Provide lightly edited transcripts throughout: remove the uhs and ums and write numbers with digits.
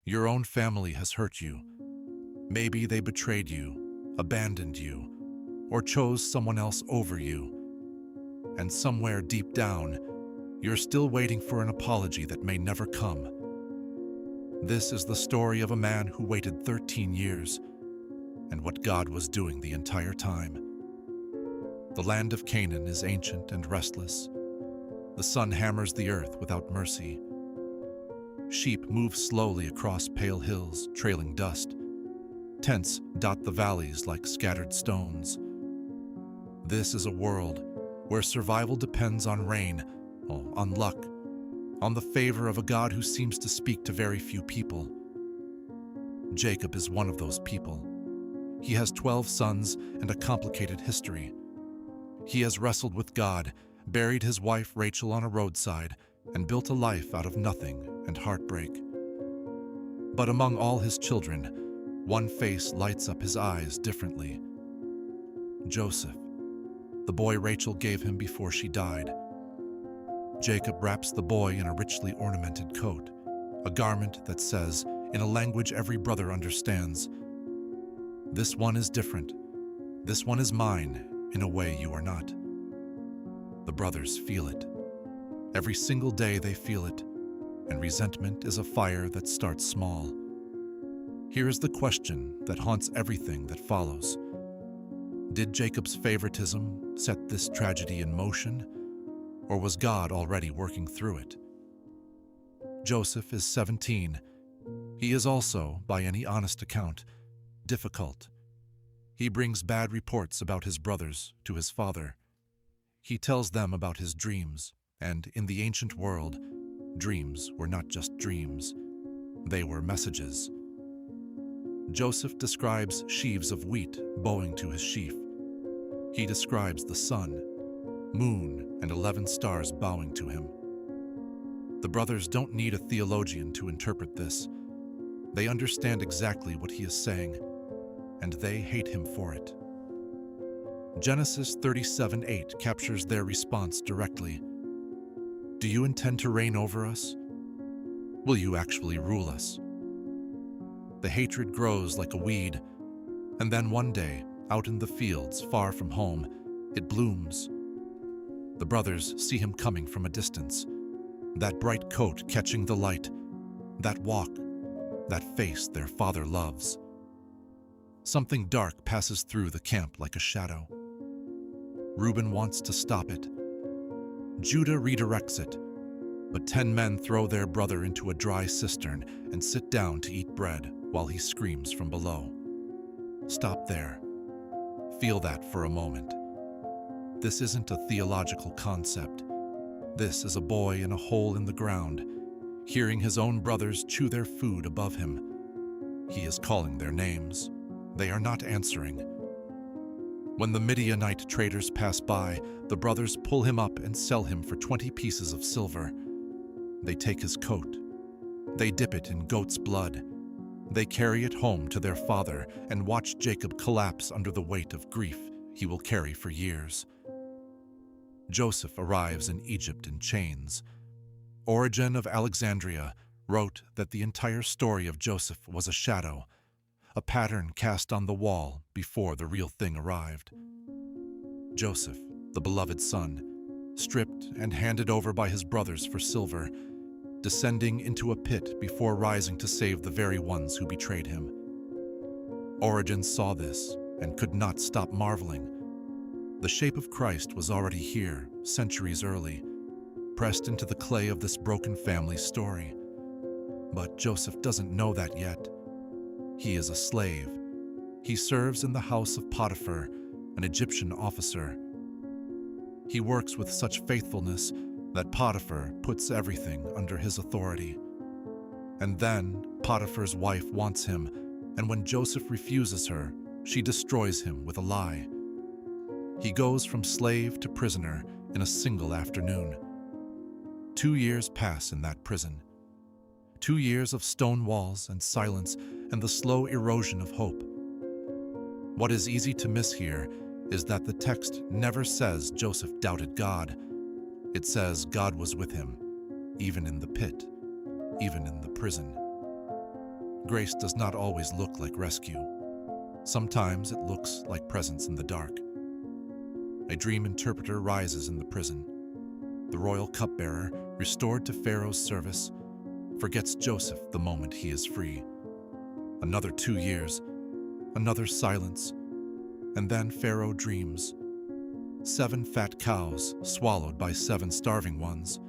Your own family has hurt you. Maybe they betrayed you, abandoned you, or chose someone else over you. And somewhere deep down, you're still waiting for an apology that may never come. This is the story of a man who waited 13 years and what God was doing the entire time. The land of Canaan is ancient and restless. The sun hammers the earth without mercy. Sheep move slowly across pale hills, trailing dust. Tents dot the valleys like scattered stones. This is a world where survival depends on rain, on luck, on the favor of a God who seems to speak to very few people. Jacob is one of those people. He has 12 sons and a complicated history. He has wrestled with God, buried his wife Rachel on a roadside, and built a life out of nothing and heartbreak. But among all his children, one face lights up his eyes differently. Joseph, the boy Rachel gave him before she died. Jacob wraps the boy in a richly ornamented coat, a garment that says, in a language every brother understands, "This one is different. This one is mine in a way you are not." The brothers feel it. Every single day they feel it, and resentment is a fire that starts small. Here is the question that haunts everything that follows. Did Jacob's favoritism set this tragedy in motion, or was God already working through it? Joseph is 17. He is also, by any honest account, difficult. He brings bad reports about his brothers to his father. He tells them about his dreams, and in the ancient world, dreams were not just dreams. They were messages. Joseph describes sheaves of wheat bowing to his sheaf. He describes the sun, moon, and 11 stars bowing to him. The brothers don't need a theologian to interpret this. They understand exactly what he is saying, and they hate him for it. Genesis 37:8 captures their response directly. Do you intend to reign over us? Will you actually rule us? The hatred grows like a weed, and then one day, out in the fields far from home, it blooms. The brothers see him coming from a distance, that bright coat catching the light, that walk, that face their father loves. Something dark passes through the camp like a shadow. Reuben wants to stop it. Judah redirects it, but 10 men throw their brother into a dry cistern and sit down to eat bread while he screams from below. Stop there. Feel that for a moment. This isn't a theological concept. This is a boy in a hole in the ground, hearing his own brothers chew their food above him. He is calling their names. They are not answering. When the Midianite traders pass by, the brothers pull him up and sell him for 20 pieces of silver. They take his coat. They dip it in goat's blood. They carry it home to their father and watch Jacob collapse under the weight of grief he will carry for years. Joseph arrives in Egypt in chains. Origen of Alexandria wrote that the entire story of Joseph was a shadow, a pattern cast on the wall before the real thing arrived. Joseph, the beloved son, stripped and handed over by his brothers for silver, descending into a pit before rising to save the very ones who betrayed him. Origen saw this and could not stop marveling. The shape of Christ was already here, centuries early, pressed into the clay of this broken family's story. But Joseph doesn't know that yet. He is a slave. He serves in the house of Potiphar, an Egyptian officer. He works with such faithfulness that Potiphar puts everything under his authority. And then Potiphar's wife wants him, and when Joseph refuses her, she destroys him with a lie. He goes from slave to prisoner in a single afternoon. 2 years pass in that prison. 2 years of stone walls and silence and the slow erosion of hope. What is easy to miss here is that the text never says Joseph doubted God. It says God was with him, even in the pit, even in the prison. grace does not always look like rescue. Sometimes it looks like presence in the dark. A dream interpreter rises in the prison. The royal cupbearer, restored to Pharaoh's service, forgets Joseph the moment he is free. Another 2 years, another silence, and then Pharaoh dreams. 7 fat cows swallowed by 7 starving ones.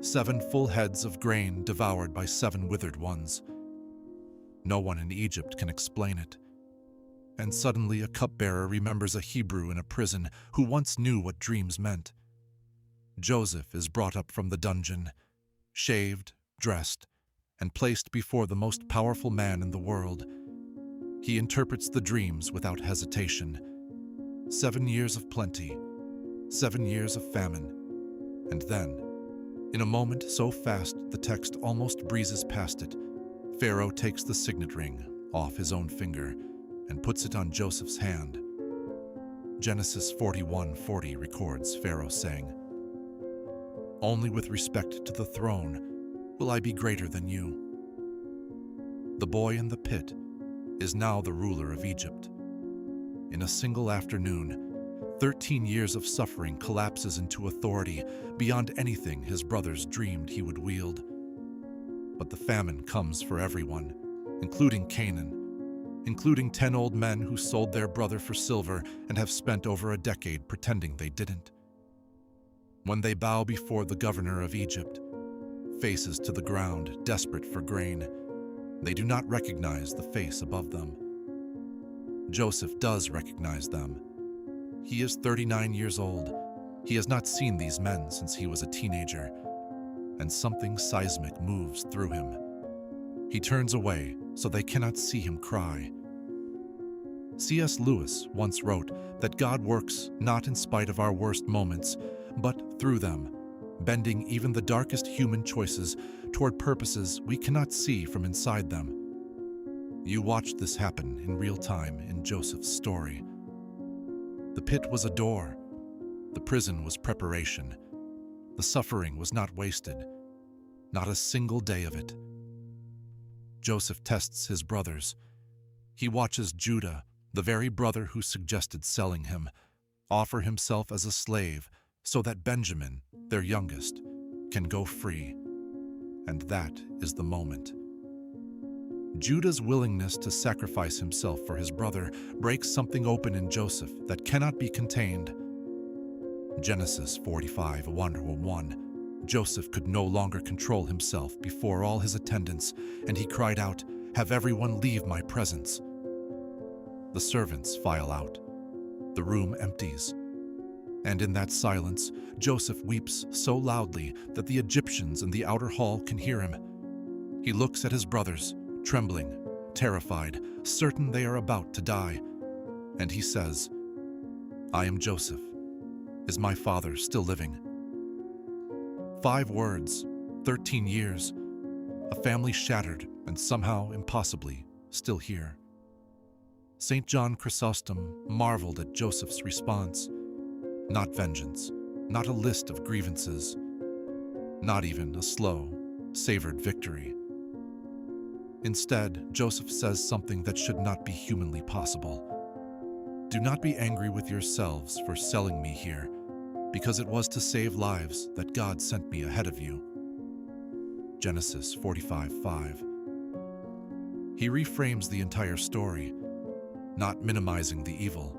7 full heads of grain devoured by 7 withered ones. No one in Egypt can explain it. And suddenly a cupbearer remembers a Hebrew in a prison who once knew what dreams meant. Joseph is brought up from the dungeon, shaved, dressed, and placed before the most powerful man in the world. He interprets the dreams without hesitation. 7 years of plenty, 7 years of famine, and then, in a moment so fast the text almost breezes past it, Pharaoh takes the signet ring off his own finger and puts it on Joseph's hand. Genesis 41:40 records Pharaoh saying, "Only with respect to the throne will I be greater than you." The boy in the pit is now the ruler of Egypt. In a single afternoon, 13 years of suffering collapses into authority beyond anything his brothers dreamed he would wield. But the famine comes for everyone, including Canaan, including 10 old men who sold their brother for silver and have spent over a decade pretending they didn't. When they bow before the governor of Egypt, faces to the ground, desperate for grain, they do not recognize the face above them. Joseph does recognize them. He is 39 years old. He has not seen these men since he was a teenager, and something seismic moves through him. He turns away so they cannot see him cry. C.S. Lewis once wrote that God works not in spite of our worst moments, but through them, bending even the darkest human choices toward purposes we cannot see from inside them. You watched this happen in real time in Joseph's story. The pit was a door. The prison was preparation. The suffering was not wasted. Not a single day of it. Joseph tests his brothers. He watches Judah, the very brother who suggested selling him, offer himself as a slave so that Benjamin, their youngest, can go free. And that is the moment. Judah's willingness to sacrifice himself for his brother breaks something open in Joseph that cannot be contained. Genesis 45:1-1. Joseph could no longer control himself before all his attendants, and he cried out, "Have everyone leave my presence." The servants file out. The room empties. And in that silence, Joseph weeps so loudly that the Egyptians in the outer hall can hear him. He looks at his brothers, trembling, terrified, certain they are about to die. And he says, "I am Joseph. Is my father still living?" 5 words, 13 years, a family shattered and somehow impossibly still here. St. John Chrysostom marveled at Joseph's response. Not vengeance, not a list of grievances, not even a slow, savored victory. Instead, Joseph says something that should not be humanly possible. "Do not be angry with yourselves for selling me here, because it was to save lives that God sent me ahead of you." Genesis 45:5. He reframes the entire story, not minimizing the evil,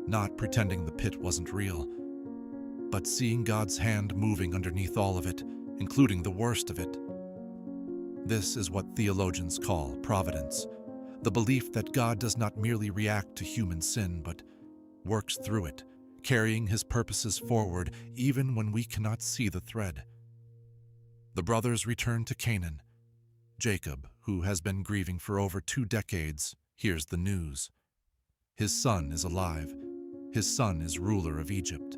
not pretending the pit wasn't real, but seeing God's hand moving underneath all of it, including the worst of it. This is what theologians call providence, the belief that God does not merely react to human sin, but works through it, carrying his purposes forward even when we cannot see the thread. The brothers return to Canaan. Jacob, who has been grieving for over 2 decades, hears the news. His son is alive. His son is ruler of Egypt.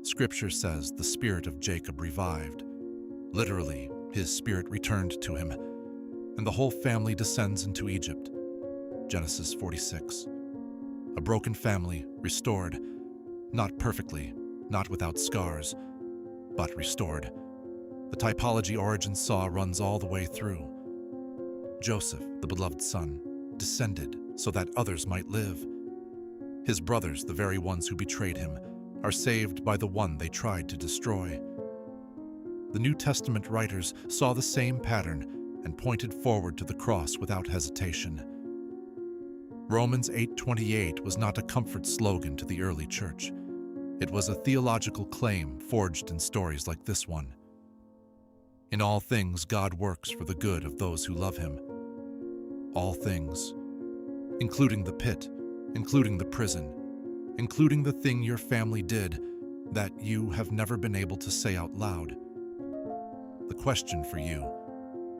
Scripture says the spirit of Jacob revived. Literally, his spirit returned to him, and the whole family descends into Egypt. Genesis 46. A broken family, restored, not perfectly, not without scars, but restored. The typology Origin saw runs all the way through. Joseph, the beloved son, descended so that others might live. His brothers, the very ones who betrayed him, are saved by the one they tried to destroy. The New Testament writers saw the same pattern and pointed forward to the cross without hesitation. Romans 8:28 was not a comfort slogan to the early church. It was a theological claim forged in stories like this one. In all things, God works for the good of those who love him. All things, including the pit, including the prison, including the thing your family did that you have never been able to say out loud. The question for you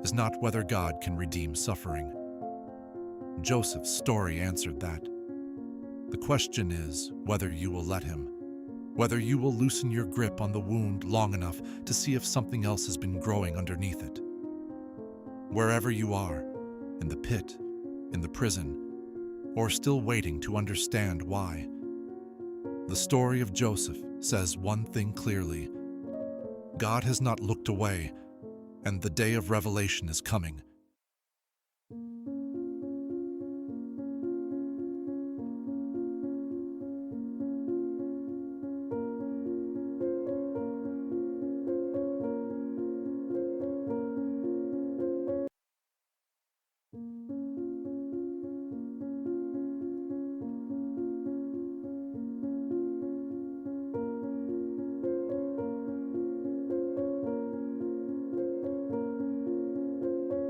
is not whether God can redeem suffering. Joseph's story answered that. The question is whether you will let him, whether you will loosen your grip on the wound long enough to see if something else has been growing underneath it. Wherever you are, in the pit, in the prison, or still waiting to understand why, the story of Joseph says one thing clearly: God has not looked away, and the day of revelation is coming.